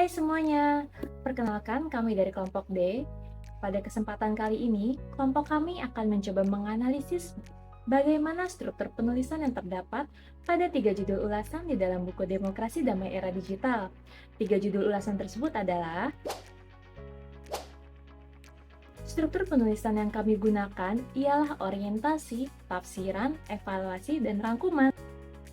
Hai semuanya, perkenalkan kami dari kelompok D. Pada kesempatan kali ini, kelompok kami akan mencoba menganalisis bagaimana struktur penulisan yang terdapat pada 3 judul ulasan di dalam buku Demokrasi Damai Era Digital. 3 judul ulasan tersebut adalah struktur penulisan yang kami gunakan ialah orientasi, tafsiran, evaluasi, dan rangkuman.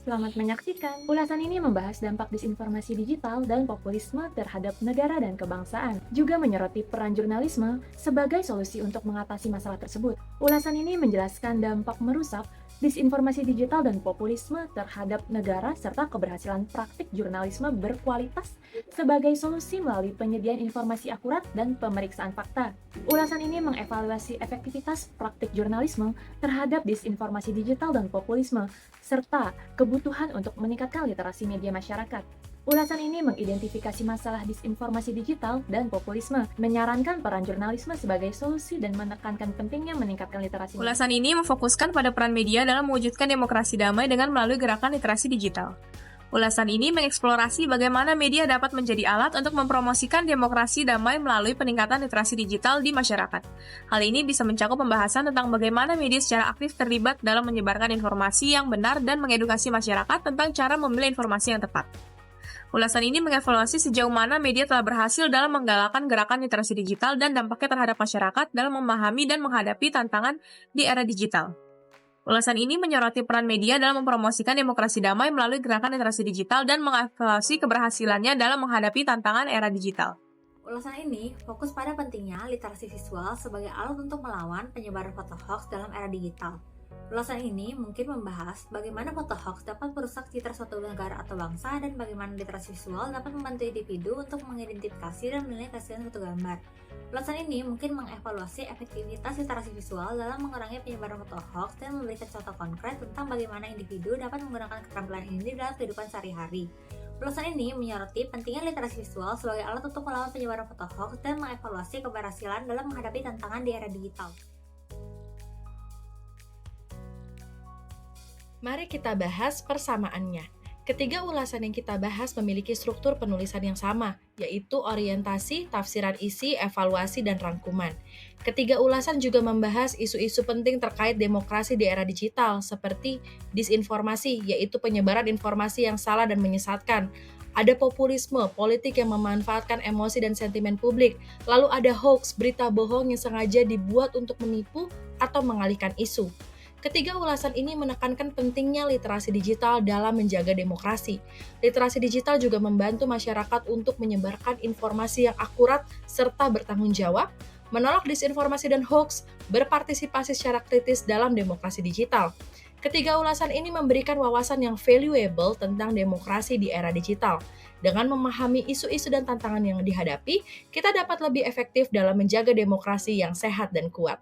Selamat menyaksikan. Ulasan ini membahas dampak disinformasi digital dan populisme terhadap negara dan kebangsaan, juga menyoroti peran jurnalisme sebagai solusi untuk mengatasi masalah tersebut. Ulasan ini menjelaskan dampak merusak disinformasi digital dan populisme terhadap negara serta keberhasilan praktik jurnalisme berkualitas sebagai solusi melalui penyediaan informasi akurat dan pemeriksaan fakta. Ulasan ini mengevaluasi efektivitas praktik jurnalisme terhadap disinformasi digital dan populisme, serta kebutuhan untuk meningkatkan literasi media masyarakat. Ulasan ini mengidentifikasi masalah disinformasi digital dan populisme, menyarankan peran jurnalisme sebagai solusi dan menekankan pentingnya meningkatkan literasi. Ulasan ini memfokuskan pada peran media dalam mewujudkan demokrasi damai dengan melalui gerakan literasi digital. Ulasan ini mengeksplorasi bagaimana media dapat menjadi alat untuk mempromosikan demokrasi damai melalui peningkatan literasi digital di masyarakat. Hal ini bisa mencakup pembahasan tentang bagaimana media secara aktif terlibat dalam menyebarkan informasi yang benar dan mengedukasi masyarakat tentang cara memilih informasi yang tepat. Ulasan ini mengevaluasi sejauh mana media telah berhasil dalam menggalakkan gerakan literasi digital dan dampaknya terhadap masyarakat dalam memahami dan menghadapi tantangan di era digital. Ulasan ini menyoroti peran media dalam mempromosikan demokrasi damai melalui gerakan literasi digital dan mengevaluasi keberhasilannya dalam menghadapi tantangan era digital. Ulasan ini fokus pada pentingnya literasi visual sebagai alat untuk melawan penyebaran foto hoax dalam era digital. Ulasan ini mungkin membahas bagaimana foto hoax dapat merusak citra suatu negara atau bangsa dan bagaimana literasi visual dapat membantu individu untuk mengidentifikasi dan menilai keaslian suatu gambar. Ulasan ini mungkin mengevaluasi efektivitas literasi visual dalam mengurangi penyebaran foto hoax dan memberikan contoh konkret tentang bagaimana individu dapat menggunakan keterampilan ini dalam kehidupan sehari-hari. Ulasan ini menyoroti pentingnya literasi visual sebagai alat untuk melawan penyebaran foto hoax dan mengevaluasi keberhasilan dalam menghadapi tantangan di era digital. Mari kita bahas persamaannya. Ketiga ulasan yang kita bahas memiliki struktur penulisan yang sama, yaitu orientasi, tafsiran isi, evaluasi, dan rangkuman. Ketiga ulasan juga membahas isu-isu penting terkait demokrasi di era digital, seperti disinformasi, yaitu penyebaran informasi yang salah dan menyesatkan. Ada populisme, politik yang memanfaatkan emosi dan sentimen publik. Lalu ada hoax, berita bohong yang sengaja dibuat untuk menipu atau mengalihkan isu. Ketiga ulasan ini menekankan pentingnya literasi digital dalam menjaga demokrasi. Literasi digital juga membantu masyarakat untuk menyebarkan informasi yang akurat serta bertanggung jawab, menolak disinformasi dan hoax, berpartisipasi secara kritis dalam demokrasi digital. Ketiga ulasan ini memberikan wawasan yang valuable tentang demokrasi di era digital. Dengan memahami isu-isu dan tantangan yang dihadapi, kita dapat lebih efektif dalam menjaga demokrasi yang sehat dan kuat.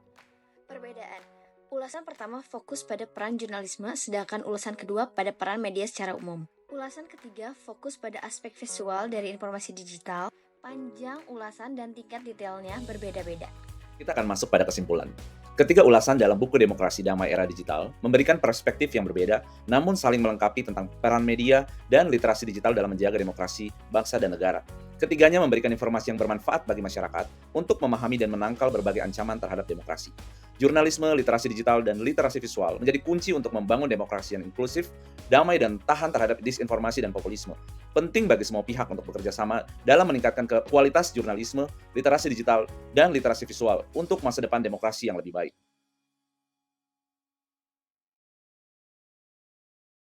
Perbedaan. Ulasan pertama fokus pada peran jurnalisme, sedangkan ulasan kedua pada peran media secara umum. Ulasan ketiga fokus pada aspek visual dari informasi digital. Panjang ulasan dan tingkat detailnya berbeda-beda. Kita akan masuk pada kesimpulan. Ketiga ulasan dalam buku Demokrasi Damai Era Digital memberikan perspektif yang berbeda, namun saling melengkapi tentang peran media dan literasi digital dalam menjaga demokrasi, bangsa, dan negara. Ketiganya memberikan informasi yang bermanfaat bagi masyarakat untuk memahami dan menangkal berbagai ancaman terhadap demokrasi. Jurnalisme, literasi digital, dan literasi visual menjadi kunci untuk membangun demokrasi yang inklusif, damai, dan tahan terhadap disinformasi dan populisme. Penting bagi semua pihak untuk bekerja sama dalam meningkatkan kualitas jurnalisme, literasi digital, dan literasi visual untuk masa depan demokrasi yang lebih baik.